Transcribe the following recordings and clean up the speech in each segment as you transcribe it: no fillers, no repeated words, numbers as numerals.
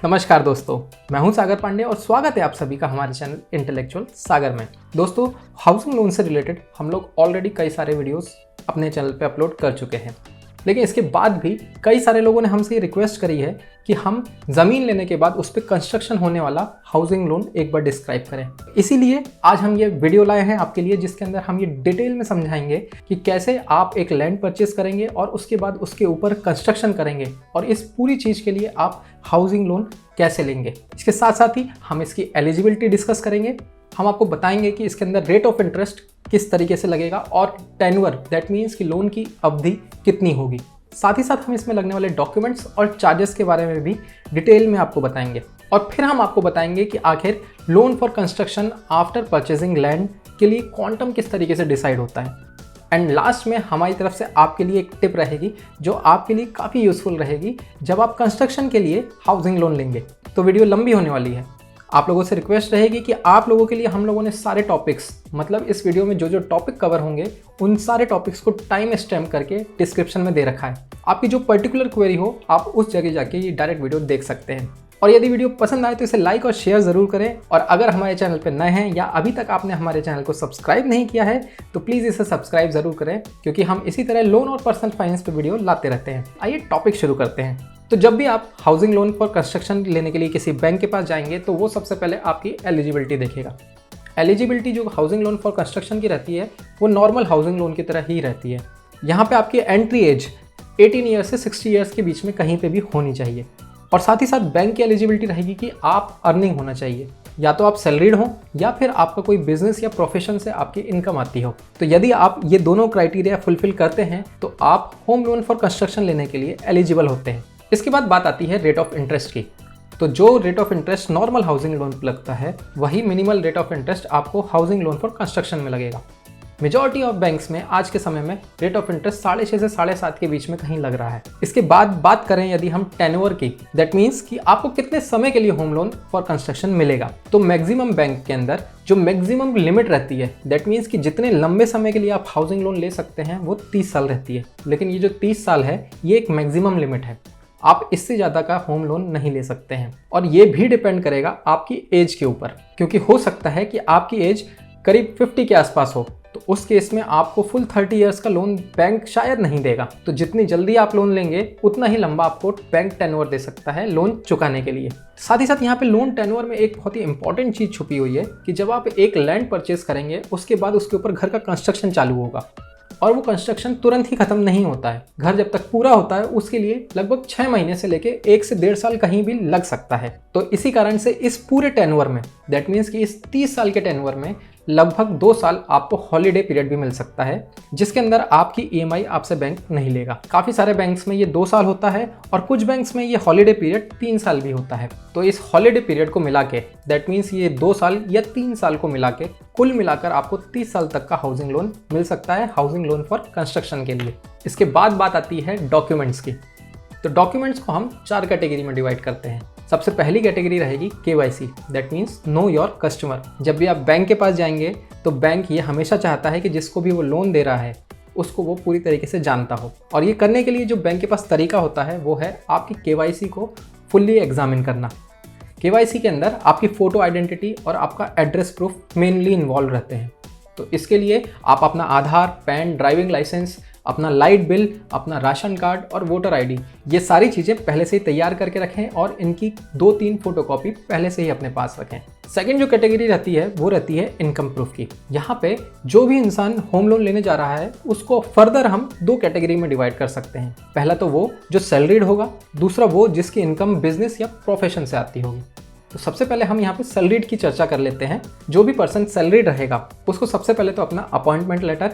नमस्कार दोस्तों, मैं हूं सागर पांडे और स्वागत है आप सभी का हमारे चैनल इंटेलेक्चुअल सागर में। दोस्तों, हाउसिंग लोन से रिलेटेड हम लोग ऑलरेडी कई सारे वीडियोस अपने चैनल पे अपलोड कर चुके हैं, लेकिन इसके बाद भी कई सारे लोगों ने हमसे ये रिक्वेस्ट करी है कि हम ज़मीन लेने के बाद उस पर कंस्ट्रक्शन होने वाला हाउसिंग लोन एक बार डिस्क्राइब करें। इसीलिए आज हम ये वीडियो लाए हैं आपके लिए, जिसके अंदर हम ये डिटेल में समझाएंगे कि कैसे आप एक लैंड परचेस करेंगे और उसके बाद उसके ऊपर कंस्ट्रक्शन करेंगे और इस पूरी चीज़ के लिए आप हाउसिंग लोन कैसे लेंगे। इसके साथ साथ ही हम इसकी एलिजिबिलिटी डिस्कस करेंगे। हम आपको बताएंगे कि इसके अंदर रेट ऑफ इंटरेस्ट किस तरीके से लगेगा और टेन्योर, दैट मीन्स कि लोन की अवधि कितनी होगी। साथ ही साथ हम इसमें लगने वाले डॉक्यूमेंट्स और चार्जेस के बारे में भी डिटेल में आपको बताएंगे और फिर हम आपको बताएंगे कि आखिर loan for construction after purchasing land के लिए क्वांटम किस तरीके से डिसाइड होता है। एंड लास्ट में हमारी तरफ से आपके लिए एक टिप रहेगी जो आपके लिए काफ़ी यूज़फुल रहेगी जब आप कंस्ट्रक्शन के लिए हाउसिंग लोन लेंगे। तो वीडियो लंबी होने वाली है। आप लोगों से रिक्वेस्ट रहेगी कि आप लोगों के लिए हम लोगों ने सारे टॉपिक्स, मतलब इस वीडियो में जो जो टॉपिक कवर होंगे उन सारे टॉपिक्स को टाइम स्टैम्प करके डिस्क्रिप्शन में दे रखा है। आपकी जो पर्टिकुलर क्वेरी हो आप उस जगह जाके ये डायरेक्ट वीडियो देख सकते हैं। और यदि वीडियो पसंद आए तो इसे लाइक और शेयर ज़रूर करें, और अगर हमारे चैनल पर नए हैं या अभी तक आपने हमारे चैनल को सब्सक्राइब नहीं किया है तो प्लीज़ इसे सब्सक्राइब ज़रूर करें, क्योंकि हम इसी तरह लोन और पर्सनल फाइनेंस पर वीडियो लाते रहते हैं। आइए टॉपिक शुरू करते हैं। तो जब भी आप हाउसिंग लोन फॉर कंस्ट्रक्शन लेने के लिए किसी बैंक के पास जाएंगे तो वो सबसे पहले आपकी एलिजिबिलिटी देखेगा। एलिजिबिलिटी जो हाउसिंग लोन फॉर कंस्ट्रक्शन की रहती है वो नॉर्मल हाउसिंग लोन की तरह ही रहती है। यहाँ पे आपकी एंट्री एज 18 ईयर्स से 60 ईयर्स के बीच में कहीं पे भी होनी चाहिए, और साथ ही साथ बैंक की एलिजिबिलिटी रहेगी कि आप अर्निंग होना चाहिए, या तो आप सैलरीड हो या फिर आपका कोई बिजनेस या प्रोफेशन से आपकी इनकम आती हो। तो यदि आप ये दोनों क्राइटेरिया फुलफिल करते हैं तो आप होम लोन फॉर कंस्ट्रक्शन लेने के लिए एलिजिबल होते हैं। इसके बाद बात आती है रेट ऑफ इंटरेस्ट की। तो जो rate of interest normal housing loan पर लगता है वही मिनिमल रेट ऑफ इंटरेस्ट आपको हाउसिंग लोन फॉर कंस्ट्रक्शन में लगेगा। मेजॉरिटी ऑफ बैंक्स में आज के समय में रेट ऑफ इंटरेस्ट 6.5 से 7.5 के बीच में कहीं लग रहा है। इसके बाद बात करें यदि हम टेन्योर की, दैट मीन्स कि आपको कितने समय के लिए होम लोन फॉर कंस्ट्रक्शन मिलेगा, तो मैक्सिमम बैंक के अंदर जो मैक्सिमम लिमिट रहती है, दैट मीन्स कि जितने लंबे समय के लिए आप हाउसिंग लोन ले सकते हैं वो 30 साल रहती है। लेकिन ये जो 30 साल है ये एक मैक्सिमम लिमिट है, आप इससे ज़्यादा का होम लोन नहीं ले सकते हैं। और ये भी डिपेंड करेगा आपकी एज के ऊपर, क्योंकि हो सकता है कि आपकी एज करीब 50 के आसपास हो, तो उस केस में आपको फुल 30 ईयर्स का लोन बैंक शायद नहीं देगा। तो जितनी जल्दी आप लोन लेंगे उतना ही लंबा आपको बैंक टेन्योर दे सकता है लोन चुकाने के लिए। साथ ही साथ यहाँ पे लोन टेन्योर में एक बहुत ही इंपॉर्टेंट चीज़ छुपी हुई है कि जब आप एक लैंड परचेस करेंगे उसके बाद उसके ऊपर घर का कंस्ट्रक्शन चालू होगा, और वो कंस्ट्रक्शन तुरंत ही खत्म नहीं होता है। घर जब तक पूरा होता है उसके लिए लगभग 6 महीने से लेके 1 से 1.5 साल कहीं भी लग सकता है। तो इसी कारण से इस पूरे टेन्योर में, दैट मीन्स कि इस 30 साल के टेन्योर में लगभग 2 साल आपको हॉलीडे पीरियड भी मिल सकता है, जिसके अंदर आपकी ईएमआई आपसे बैंक नहीं लेगा। काफ़ी सारे बैंक्स में ये 2 साल होता है और कुछ बैंक्स में ये हॉलीडे पीरियड 3 साल भी होता है। तो इस हॉलीडे पीरियड को मिला के, दैट मीन्स ये 2 साल या 3 साल को मिला के कुल मिलाकर आपको 30 साल तक का हाउसिंग लोन मिल सकता है हाउसिंग लोन फॉर कंस्ट्रक्शन के लिए। इसके बाद बात आती है डॉक्यूमेंट्स की। तो डॉक्यूमेंट्स को हम 4 कैटेगरी में डिवाइड करते हैं। सबसे पहली कैटेगरी रहेगी KYC, that means know your customer. जब भी आप बैंक के पास जाएंगे तो बैंक ये हमेशा चाहता है कि जिसको भी वो लोन दे रहा है उसको वो पूरी तरीके से जानता हो, और ये करने के लिए जो बैंक के पास तरीका होता है वो है आपकी KYC को फुल्ली एग्जामिन करना। KYC के अंदर आपकी फ़ोटो आइडेंटिटी और आपका एड्रेस प्रूफ मेनली इन्वॉल्व रहते हैं। तो इसके लिए आप अपना आधार, पैन, ड्राइविंग लाइसेंस, अपना लाइट बिल, अपना राशन कार्ड और वोटर आईडी, ये सारी चीज़ें पहले से ही तैयार करके रखें और इनकी 2-3 फोटोकॉपी पहले से ही अपने पास रखें। सेकंड जो कैटेगरी रहती है वो रहती है इनकम प्रूफ की। यहाँ पे जो भी इंसान होम लोन लेने जा रहा है उसको फर्दर हम 2 कैटेगरी में डिवाइड कर सकते हैं। पहला तो वो जो सैलरीड होगा, दूसरा वो जिसकी इनकम बिजनेस या प्रोफेशन से आती होगी। तो सबसे पहले हम यहाँ पे सैलरीड की चर्चा कर लेते हैं। जो भी पर्सन सैलरीड रहेगा उसको सबसे पहले तो अपना अपॉइंटमेंट लेटर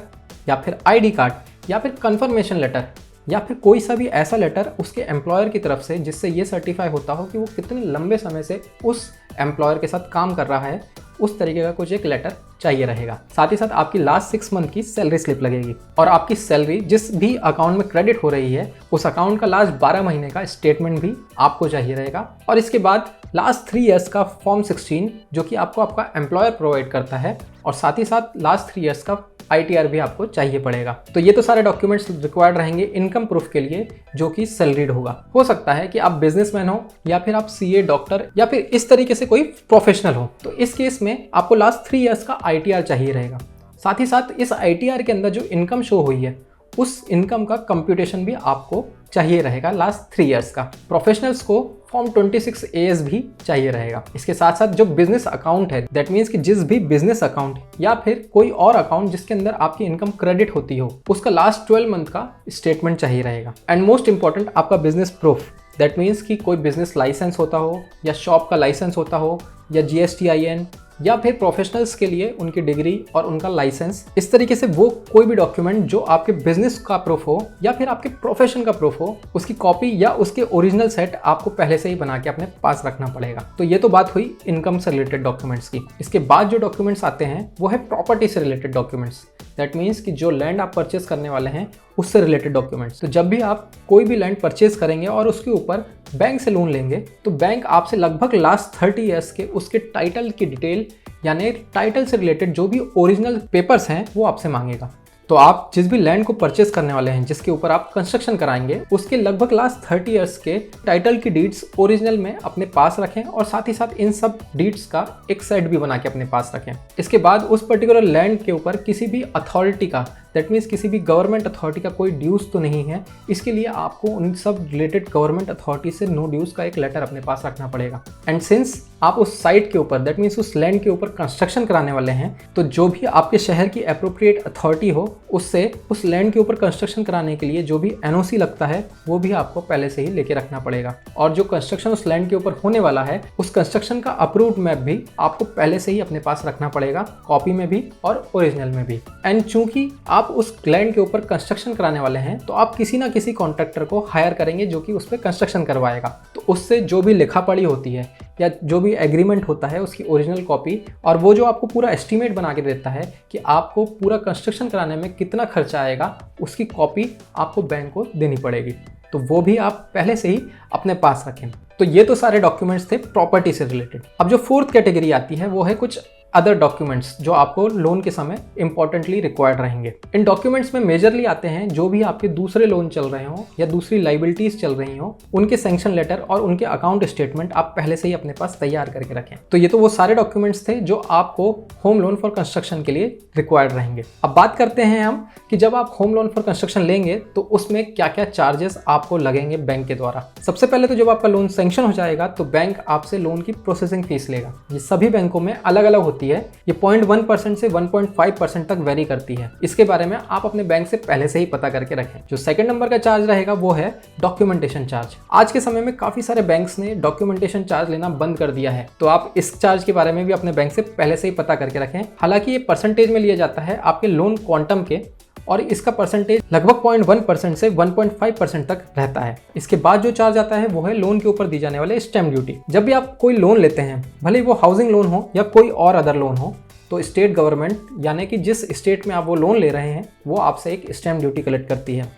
या फिर ID कार्ड या फिर कंफर्मेशन लेटर या फिर कोई सा भी ऐसा लेटर उसके एम्प्लॉयर की तरफ से जिससे ये सर्टिफाई होता हो कि वो कितने लंबे समय से उस एम्प्लॉयर के साथ काम कर रहा है, उस तरीके का कुछ एक लेटर चाहिए रहेगा। साथ ही साथ आपकी लास्ट 6 मंथ की सैलरी स्लिप लगेगी, और आपकी सैलरी जिस भी अकाउंट में क्रेडिट हो रही है उस अकाउंट का लास्ट 12 महीने का स्टेटमेंट भी आपको चाहिए रहेगा। और इसके बाद लास्ट 3 ईयर्स का फॉर्म 16 जो कि आपको आपका एम्प्लॉयर प्रोवाइड करता है, और साथ ही साथ लास्ट 3 ईयर्स का ITR भी आपको चाहिए पड़ेगा। तो ये तो सारे डॉक्यूमेंट्स रिक्वायर्ड रहेंगे इनकम प्रूफ के लिए, जो कि सैलरीड होगा। हो सकता है कि आप बिजनेसमैन हो या फिर आप CA, डॉक्टर या फिर इस तरीके से कोई प्रोफेशनल हो, तो इस केस में आपको लास्ट 3 ईयर्स का ITR चाहिए रहेगा। साथ ही साथ इस ITR के अंदर जो इनकम शो हुई है उस इनकम का कंप्यूटेशन भी आपको चाहिए रहेगा लास्ट 3 ईयर्स का। प्रोफेशनल्स को फॉर्म 26AS भी चाहिए रहेगा। इसके साथ साथ जो बिजनेस अकाउंट है, दैट मीन्स कि जिस भी बिजनेस अकाउंट या फिर कोई और अकाउंट जिसके अंदर आपकी इनकम क्रेडिट होती हो, उसका लास्ट 12 मंथ का स्टेटमेंट चाहिए रहेगा। एंड मोस्ट इंपॉर्टेंट, आपका बिजनेस प्रूफ, दैट मीन्स कि कोई बिजनेस लाइसेंस होता हो या शॉप का लाइसेंस होता हो या GSTIN या फिर प्रोफेशनल्स के लिए उनकी डिग्री और उनका लाइसेंस, इस तरीके से वो कोई भी डॉक्यूमेंट जो आपके बिजनेस का प्रूफ हो या फिर आपके प्रोफेशन का प्रूफ हो, उसकी कॉपी या उसके ओरिजिनल सेट आपको पहले से ही बना के अपने पास रखना पड़ेगा। तो ये तो बात हुई इनकम से रिलेटेड डॉक्यूमेंट्स की। इसके बाद जो डॉक्यूमेंट्स आते हैं वो है प्रॉपर्टी से रिलेटेड डॉक्यूमेंट्स। दैट मीन्स कि जो लैंड आप परचेस करने वाले हैं उससे रिलेटेड डॉक्यूमेंट्स। तो जब भी आप कोई भी लैंड परचेस करेंगे और उसके ऊपर बैंक से लोन लेंगे, तो बैंक आपसे लगभग लास्ट 30 ईयर्स के उसके टाइटल की डिटेल, यानी टाइटल से रिलेटेड जो भी ओरिजिनल पेपर्स हैं वो आपसे मांगेगा। तो आप जिस भी लैंड को परचेस करने वाले हैं, जिसके ऊपर आप कंस्ट्रक्शन कराएंगे, उसके लगभग लास्ट 30 ईयर्स के टाइटल की डीड्स ओरिजिनल में अपने पास रखें और साथ ही साथ इन सब डीड्स का एक सेट भी बना के अपने पास रखें। इसके बाद उस पर्टिकुलर लैंड के ऊपर किसी भी अथॉरिटी का, दैट मीन्स किसी भी गवर्नमेंट अथॉरिटी का कोई ड्यूज़ तो नहीं है। इसके लिए आपको उन सब रिलेटेड गवर्नमेंट अथॉरिटी से नो ड्यूज़ का एक लेटर अपने पास रखना पड़ेगा। एंड सिंस आप उस साइट के ऊपर, दैट मीन्स उस लैंड के ऊपर कंस्ट्रक्शन कराने वाले हैं, तो जो भी आपके शहर की एप्रोप्रिएट अथॉरिटी हो, उससे उस लैंड के ऊपर कंस्ट्रक्शन कराने के लिए जो भी NOC लगता है वो भी आपको पहले से ही लेके रखना पड़ेगा। और जो कंस्ट्रक्शन उस लैंड के ऊपर होने वाला है, उस कंस्ट्रक्शन का अप्रूव्ड मैप भी आपको पहले से ही अपने पास रखना पड़ेगा, कॉपी में भी और ओरिजिनल में भी। एंड चूंकि आप उस लैंड के ऊपर कंस्ट्रक्शन कराने वाले हैं, तो आप किसी ना किसी कॉन्ट्रैक्टर को हायर करेंगे जो कि उस पर कंस्ट्रक्शन करवाएगा। तो उससे जो भी लिखा पढ़ी होती है या जो भी एग्रीमेंट होता है, उसकी ओरिजिनल कॉपी, और वो जो आपको पूरा एस्टीमेट बना के देता है कि आपको पूरा कंस्ट्रक्शन कराने में कितना खर्चा आएगा, उसकी कॉपी आपको बैंक को देनी पड़ेगी। तो वो भी आप पहले से ही अपने पास रखें। तो ये तो सारे डॉक्यूमेंट्स थे प्रॉपर्टी से रिलेटेड। अब जो फोर्थ कैटेगरी आती है वो है कुछ अदर डॉक्यूमेंट्स जो आपको लोन के समय इंपॉर्टेंटली रिक्वायर्ड रहेंगे। इन डॉक्यूमेंट्स में मेजरली आते हैं जो भी आपके दूसरे लोन चल रहे हो या दूसरी लाइबिलिटीज चल रही हो, उनके सैंक्शन लेटर और उनके अकाउंट स्टेटमेंट आप पहले से ही अपने पास तैयार करके रखें। तो ये तो वो सारे डॉक्यूमेंट्स थे जो आपको होम लोन फॉर कंस्ट्रक्शन के लिए रिक्वायर्ड रहेंगे। अब बात करते हैं हम कि जब आप होम लोन फॉर कंस्ट्रक्शन लेंगे तो उसमें क्या क्या चार्जेस आपको लगेंगे बैंक के द्वारा। सबसे पहले तो जब आपका लोन सैंक्शन हो जाएगा तो बैंक आपसे लोन की प्रोसेसिंग फीस लेगा। ये सभी बैंकों में अलग अलग होती है, ये 0.1% से 1.5% तक वेरी करती है। इसके बारे में आप अपने बैंक से पहले से ही पता करके रखें। जो सेकंड नंबर का चार्ज रहेगा वो है डॉक्यूमेंटेशन चार्ज। आज के समय में काफी सारे बैंक्स ने डॉक्यूमेंटेशन चार्ज लेना बंद कर दिया है, तो आप इस चार्ज के बारे में भी अपने बैंक से पहले से ही पता करके रखें। हालांकि ये परसेंटेज में लिया जाता है आपके लोन क्वांटम के, और इसका परसेंटेज लगभग 0.1% से 1.5% तक रहता है। इसके बाद जो चार्ज आता है वो है लोन के ऊपर दी जाने वाले स्टैम्प ड्यूटी। जब भी आप कोई लोन लेते हैं, भले वो हाउसिंग लोन हो या कोई और अदर लोन हो, तो स्टेट गवर्नमेंट यानी कि जिस स्टेट में आप वो लोन ले रहे हैं वो आपसे एक स्टैम्प ड्यूटी कलेक्ट करती है।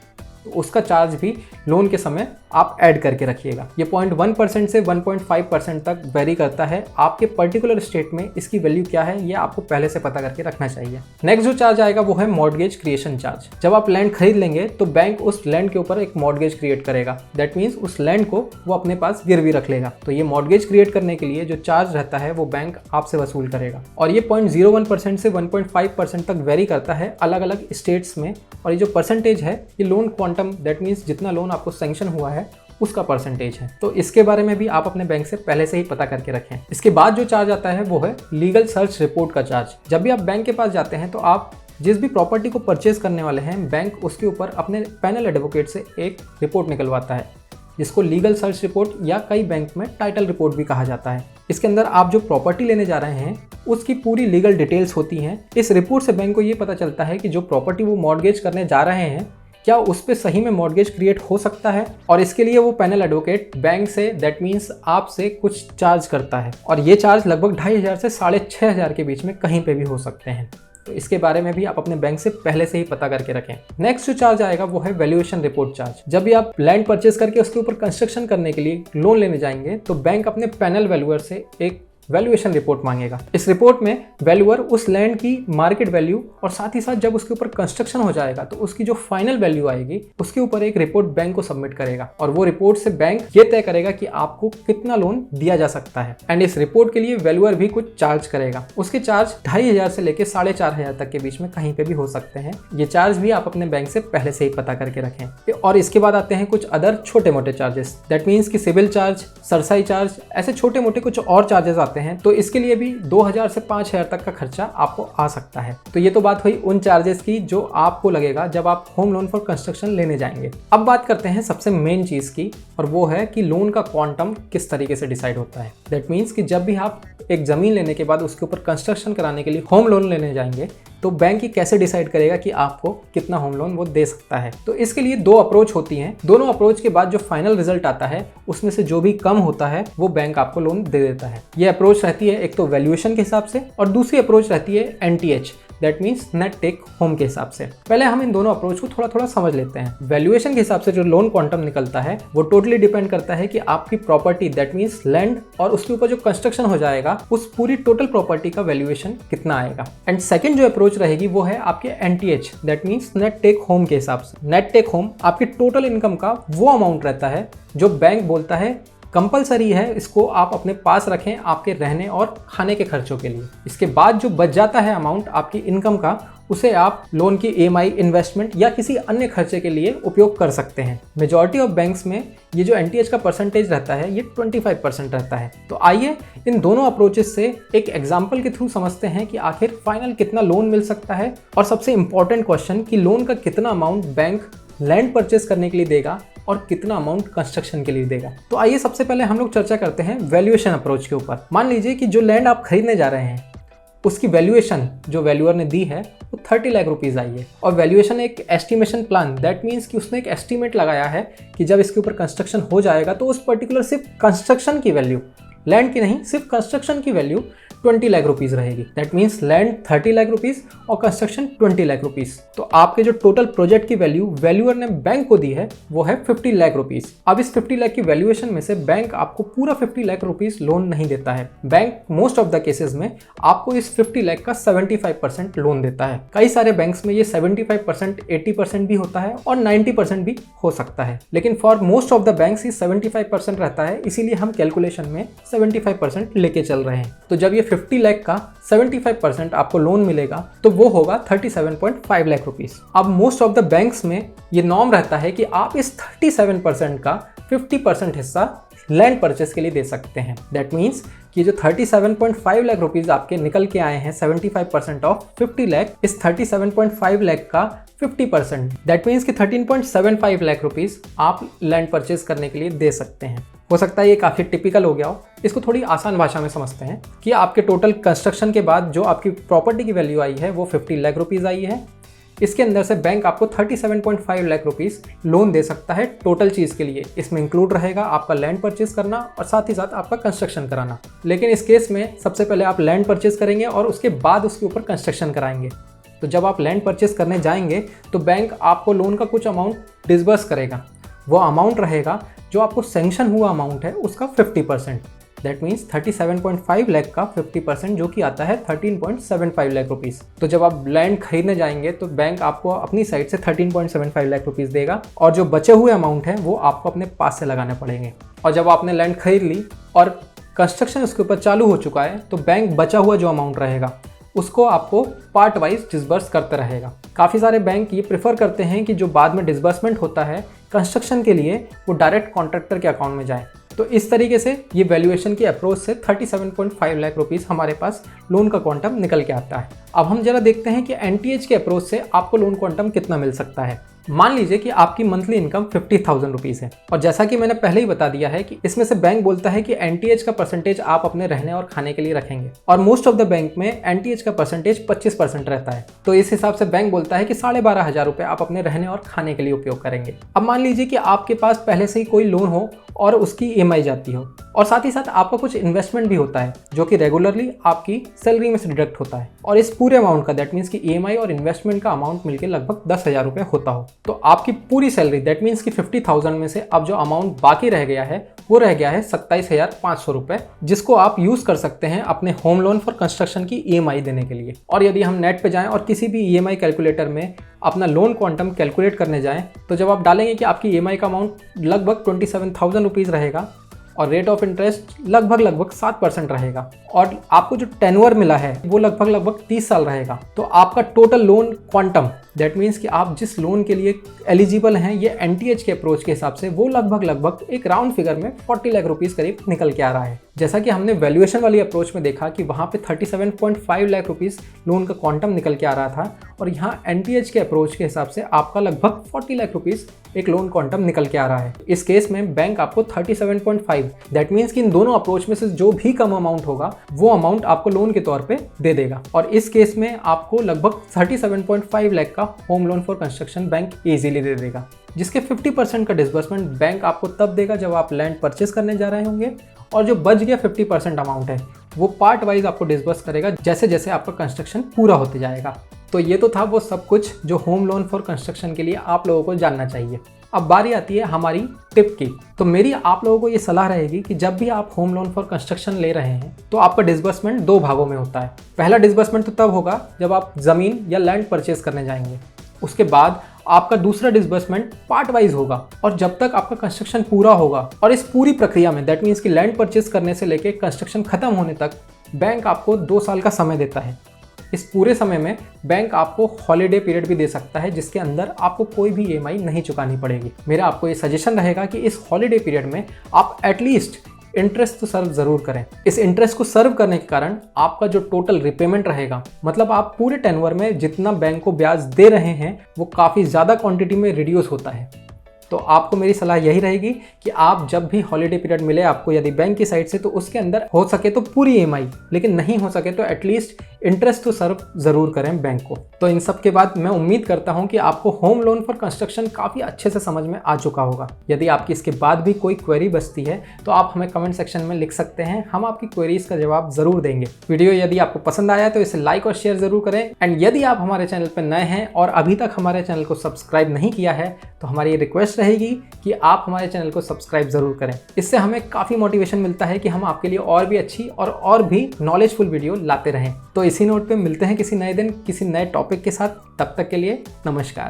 तो उसका चार्ज भी लोन के समय आप ऐड करके रखिएगा। ये 0.1% से 1.5% तक वेरी करता है। आपके पर्टिकुलर स्टेट में इसकी वैल्यू क्या है ये आपको पहले से पता करके रखना चाहिए। नेक्स्ट जो चार्ज आएगा वो है मॉर्गेज क्रिएशन चार्ज। जब आप लैंड खरीद लेंगे तो बैंक उस लैंड के ऊपर एक मॉर्गेज क्रिएट करेगा। दैट मीन्स उस लैंड को वो अपने पास गिरवी रख लेगा। तो ये मॉर्गेज क्रिएट करने के लिए जो चार्ज रहता है वो बैंक आपसे वसूल करेगा, और ये 0.01% से 1.5% तक वेरी करता है अलग अलग स्टेट्स में। और ये जो परसेंटेज है ये लोन क्वांटम, दैट मीन्स जितना लोन आपको सैंक्शन हुआ है उसका परसेंटेज है। तो इसके बारे में भी आप अपने बैंक से पहले से ही पता करके रखें। इसके बाद जो चार्ज आता है वो है लीगल सर्च रिपोर्ट का चार्ज। जब भी आप बैंक के पास जाते हैं तो आप जिस भी प्रॉपर्टी को परचेज करने वाले हैं, बैंक उसके ऊपर अपने पैनल एडवोकेट से एक रिपोर्ट निकलवाता है, जिसको लीगल सर्च रिपोर्ट या कई बैंक में टाइटल रिपोर्ट भी कहा जाता है। इसके अंदर आप जो प्रॉपर्टी लेने जा रहे हैं उसकी पूरी लीगल डिटेल्स होती हैं। इस रिपोर्ट से बैंक को ये पता चलता है कि जो प्रॉपर्टी वो मॉर्गेज करने जा रहे हैं क्या उस पर सही में मॉर्गेज क्रिएट हो सकता है, और इसके लिए वो पैनल एडवोकेट बैंक से, दैट मीन्स आपसे कुछ चार्ज करता है। और ये चार्ज लगभग 2,500 से 6,500 के बीच में कहीं पे भी हो सकते हैं। तो इसके बारे में भी आप अपने बैंक से पहले से ही पता करके रखें। नेक्स्ट जो चार्ज आएगा वो है वैल्यूएशन रिपोर्ट चार्ज। जब भी आप लैंड परचेज करके उसके ऊपर कंस्ट्रक्शन करने के लिए लोन लेने जाएंगे तो बैंक अपने पैनल वैल्यूअर से एक वैल्यूएशन रिपोर्ट मांगेगा। इस रिपोर्ट में वैल्यूअर उस लैंड की मार्केट वैल्यू और साथ ही साथ जब उसके ऊपर कंस्ट्रक्शन हो जाएगा तो उसकी जो फाइनल वैल्यू आएगी उसके ऊपर एक रिपोर्ट बैंक को सबमिट करेगा और वो रिपोर्ट से बैंक ये तय करेगा कि आपको कितना लोन दिया जा सकता है। एंड इस रिपोर्ट के लिए वैल्यूअर भी कुछ चार्ज करेगा। उसके चार्ज 2500 से लेके 4500 तक के बीच में कहीं पे भी हो सकते हैं। ये चार्ज भी आप अपने बैंक से पहले से ही पता करके रखें। और इसके बाद आते हैं कुछ अदर छोटे मोटे चार्जेस। दैट मीन्स कि सिविल चार्ज, सरसाई चार्ज, ऐसे छोटे मोटे कुछ और चार्जेस आते हैं। तो इसके लिए भी 2000 से 5000 तक का खर्चा आपको आ सकता है। तो ये तो बात हुई उन चार्जेस की जो आपको लगेगा जब आप होम लोन फॉर कंस्ट्रक्शन लेने जाएंगे। अब बात करते हैं सबसे मेन चीज की, और वो है कि लोन का क्वांटम किस तरीके से डिसाइड होता है। दैट मीन्स कि जब भी आप एक जमीन लेने के बाद उसके ऊपर कंस्ट्रक्शन कराने के लिए होम लोन लेने जाएंगे तो बैंक ही कैसे डिसाइड करेगा कि आपको कितना होम लोन वो दे सकता है। तो इसके लिए दो अप्रोच होती हैं। दोनों अप्रोच के बाद जो फाइनल रिजल्ट आता है उसमें से जो भी कम होता है वो बैंक आपको लोन दे देता है। ये अप्रोच रहती है एक तो वैल्यूएशन के हिसाब से, और दूसरी अप्रोच रहती है NTH, that means net take home के हिसाब से। पहले हम इन दोनों अप्रोच को थोड़ा थोड़ा समझ लेते हैं। वैल्यूएशन के हिसाब से जो लोन क्वांटम निकलता है वो टोटली डिपेंड करता है कि आपकी प्रॉपर्टी दैट मीन्स लैंड और उसके ऊपर जो कंस्ट्रक्शन हो जाएगा उस पूरी टोटल प्रॉपर्टी का वैल्यूएशन कितना आएगा। एंड सेकंड जो अप्रोच रहेगी वो है आपके NTH, that means net take home के हिसाब से। नेट टेक होम आपकी टोटल इनकम का वो अमाउंट रहता है जो बैंक बोलता है कंपलसरी है, इसको आप अपने पास रखें आपके रहने और खाने के खर्चों के लिए। इसके बाद जो बच जाता है अमाउंट आपकी इनकम का, उसे आप लोन की EMI, इन्वेस्टमेंट या किसी अन्य खर्चे के लिए उपयोग कर सकते हैं। मेजॉरिटी ऑफ बैंक्स में ये जो NTH का परसेंटेज रहता है ये 25% रहता है। तो आइए इन दोनों अप्रोचेस से एक एग्जाम्पल के थ्रू समझते हैं कि आखिर फाइनल कितना लोन मिल सकता है, और सबसे इंपॉर्टेंट क्वेश्चन कि लोन का कितना अमाउंट बैंक लैंड परचेस करने के लिए देगा और कितना अमाउंट कंस्ट्रक्शन के लिए देगा। तो आइए सबसे पहले हम लोग चर्चा करते हैं वैल्यूएशन अप्रोच के ऊपर। मान लीजिए कि जो लैंड आप खरीदने जा रहे हैं उसकी वैल्यूएशन जो वैल्यूअर ने दी है वो 30 लाख रुपीज़ आई है, और वैल्यूएशन एक एस्टिमेशन प्लान, दैट मीन्स कि उसने एक एस्टिमेट लगाया है कि जब इसके ऊपर कंस्ट्रक्शन हो जाएगा तो उस पर्टिकुलर सिर्फ कंस्ट्रक्शन की वैल्यू, लैंड की नहीं, सिर्फ कंस्ट्रक्शन की वैल्यू 20 लाख रुपीज़ रहेगी। That means land 30 lakh rupees और कंस्ट्रक्शन 20 लाख रुपीज़। तो आपके जो टोटल प्रोजेक्ट की वैल्यू वैल्यूअर ने बैंक को दी है वो है 50 लाख रुपीज़। अब इस 50 लाख की वैल्यूएशन में से बैंक आपको पूरा 50 लाख रुपीज़ लोन नहीं देता है। Bank most of the cases में आपको इस 50 लाख का 75% लोन देता है। कई सारे बैंक्स में ये 75%, 80% भी होता है और 90% भी हो सकता है, लेकिन for most of the banks ये 75% रहता है, इसीलिए हम कैलकुलेशन में 75% लेके चल रहे हैं। तो जब ये 50 लाख का 75% आपको लोन मिलेगा तो वो होगा 37.5 लाख रुपीस। अब मोस्ट ऑफ द बैंक्स में ये नॉर्म रहता है कि आप इस 37% का 50% हिस्सा लैंड परचेस के लिए दे सकते हैं। दैट मीन्स कि जो 37.5 लाख रुपीस आपके निकल के आए हैं 75% ऑफ 50 लाख, इस 37.5 लाख का 50%, दैट मीन्स कि 13.75 लाख रुपीस आप लैंड परचेस करने के लिए दे सकते हैं। हो सकता है ये काफ़ी टिपिकल हो गया हो, इसको थोड़ी आसान भाषा में समझते हैं कि आपके टोटल कंस्ट्रक्शन के बाद जो आपकी प्रॉपर्टी की वैल्यू आई है वो 50 लाख रुपीज़ आई है। इसके अंदर से बैंक आपको 37.5 लाख रुपीज़ लोन दे सकता है टोटल चीज़ के लिए। इसमें इंक्लूड रहेगा आपका लैंड परचेस करना और साथ ही साथ आपका कंस्ट्रक्शन कराना। लेकिन इस केस में सबसे पहले आप लैंड परचेस करेंगे और उसके बाद उसके ऊपर कंस्ट्रक्शन कराएंगे। तो जब आप लैंड परचेस करने जाएंगे तो बैंक आपको लोन का कुछ अमाउंट डिसबर्स करेगा। वो अमाउंट रहेगा जो आपको सैंक्शन हुआ अमाउंट है उसका 50%, दैट मीन्स 37.5 लाख का 50% जो कि आता है 13.75 लाख रुपीज़। तो जब आप लैंड खरीदने जाएंगे तो बैंक आपको अपनी साइड से 13.75 लाख रुपीज़ देगा, और जो बचे हुए अमाउंट है वो आपको अपने पास से लगाने पड़ेंगे। और जब आपने लैंड खरीद ली और कंस्ट्रक्शन उसके ऊपर चालू हो चुका है तो बैंक बचा हुआ जो अमाउंट रहेगा उसको आपको पार्ट वाइज डिसबर्स करते रहेगा। काफ़ी सारे बैंक ये प्रेफर करते हैं कि जो बाद में डिसबर्समेंट होता है कंस्ट्रक्शन के लिए वो डायरेक्ट कॉन्ट्रैक्टर के अकाउंट में जाए। तो इस तरीके से ये वैल्यूएशन की अप्रोच से 37.5 लाख रुपीज़ हमारे पास लोन का क्वांटम निकल के आता है। अब हम जरा देखते हैं कि NTH के अप्रोच से आपको लोन क्वांटम कितना मिल सकता है। मान लीजिए कि आपकी मंथली इनकम 50,000 रुपीज़ है, और जैसा कि मैंने पहले ही बता दिया है कि इसमें से बैंक बोलता है कि NTH का परसेंटेज आप अपने रहने और खाने के लिए रखेंगे, और मोस्ट ऑफ द बैंक में NTH का परसेंटेज 25% रहता है। तो इस हिसाब से बैंक बोलता है कि 12,500 रुपये आप अपने रहने और खाने के लिए उपयोग करेंगे। अब मान लीजिए कि आपके पास पहले से ही कोई लोन हो और उसकी EMI जाती हो, और साथ ही साथ आपका कुछ इन्वेस्टमेंट भी होता है जो कि रेगुलरली आपकी सैलरी में से डिडक्ट होता है, और इस पूरे अमाउंट का दैट मीन्स कि EMI और इन्वेस्टमेंट का अमाउंट मिलकर लगभग 10,000 रुपये होता हो, तो आपकी पूरी सैलरी दैट मीन्स कि 50,000 में से अब जो अमाउंट बाकी रह गया है वो रह गया है 27,500 रुपये, जिसको आप यूज कर सकते हैं अपने होम लोन फॉर कंस्ट्रक्शन की EMI देने के लिए। और यदि हम नेट पे जाएं और किसी भी EMI कैलकुलेटर में अपना लोन क्वांटम कैलकुलेट करने जाएं, तो जब आप डालेंगे कि आपकी EMI का अमाउंट लगभग 27,000 रुपीज़ रहेगा और रेट ऑफ इंटरेस्ट लगभग 7% रहेगा और आपको जो टेन्योर मिला है वो लगभग 30 साल रहेगा, तो आपका total loan quantum that means कि आप जिस लोन के लिए एलिजिबल हैं ये NTH के अप्रोच के हिसाब से वो लगभग एक राउंड फिगर में 40 लाख रुपीज़ करीब निकल के आ रहा है। जैसा कि हमने वैल्यूएशन वाली अप्रोच में देखा कि वहाँ पे 37.5 लाख रुपीज़ लोन का क्वांटम निकल के आ रहा था और यहाँ NTH के अप्रोच के हिसाब से आपका लगभग 40 लाख रुपीज़ एक लोन क्वांटम निकल के आ रहा है। इस केस में बैंक आपको 37.5 दैट मीन्स कि इन दोनों अप्रोच में से जो भी कम अमाउंट होगा वो अमाउंट आपको लोन के तौर पे दे देगा और इस केस में आपको लगभग 37.5 लाख का home loan for construction bank easily दे देगा, जिसके 50% का डिसबर्समेंट बैंक आपको तब देगा जब आप लैंड परचेस करने जा रहे होंगे और जो बच गया 50% अमाउंट है वो पार्ट वाइज आपको डिसबर्स करेगा जैसे जैसे आपका कंस्ट्रक्शन पूरा होते जाएगा। तो ये तो था वो सब कुछ जो होम लोन फॉर कंस्ट्रक्शन के लिए आप लोगों को जानना चाहिए। अब बारी आती है हमारी टिप की। तो मेरी आप लोगों को ये सलाह रहेगी कि जब भी आप होम लोन फॉर कंस्ट्रक्शन ले रहे हैं तो आपका डिसबर्समेंट 2 भागों में होता है। पहला डिसबर्समेंट तो तब होगा जब आप ज़मीन या लैंड परचेज करने जाएंगे, उसके बाद आपका दूसरा डिसबर्समेंट पार्ट वाइज होगा और जब तक आपका कंस्ट्रक्शन पूरा होगा और इस पूरी प्रक्रिया में दैट मीन्स कि लैंड परचेज करने से लेके कंस्ट्रक्शन खत्म होने तक बैंक आपको 2 साल का समय देता है। इस पूरे समय में बैंक आपको हॉलीडे पीरियड भी दे सकता है जिसके अंदर आपको कोई भी EMI नहीं चुकानी पड़ेगी। मेरा आपको ये सजेशन रहेगा कि इस हॉलीडे पीरियड में आप एटलीस्ट इंटरेस्ट तो सर्व जरूर करें। इस इंटरेस्ट को सर्व करने के कारण आपका जो टोटल रिपेमेंट रहेगा, मतलब आप पूरे टेन्योर में जितना बैंक को ब्याज दे रहे हैं वो काफ़ी ज़्यादा क्वांटिटी में रिड्यूस होता है। तो आपको मेरी सलाह यही रहेगी कि आप जब भी हॉलीडे पीरियड मिले आपको यदि बैंक की साइड से, तो उसके अंदर हो सके तो पूरी EMI, लेकिन नहीं हो सके तो एटलीस्ट इंटरेस्ट तो सर्व जरूर करें बैंक को। तो इन सब के बाद मैं उम्मीद करता हूं कि आपको होम लोन फॉर कंस्ट्रक्शन काफ़ी अच्छे से समझ में आ चुका होगा। यदि आपकी इसके बाद भी कोई क्वेरी बचती है तो आप हमें कमेंट सेक्शन में लिख सकते हैं, हम आपकी क्वेरीज का जवाब जरूर देंगे। वीडियो यदि आपको पसंद आया तो इसे लाइक और शेयर जरूर करें एंड यदि आप हमारे चैनल पर नए हैं और अभी तक हमारे चैनल को सब्सक्राइब नहीं किया है तो हमारी रिक्वेस्ट रहेगी कि आप हमारे चैनल को सब्सक्राइब जरूर करें। इससे हमें काफ़ी मोटिवेशन मिलता है कि हम आपके लिए और भी अच्छी और भी नॉलेजफुल वीडियो लाते रहें। तो इसी नोट पे मिलते हैं किसी नए दिन किसी नए टॉपिक के साथ। तब तक के लिए नमस्कार।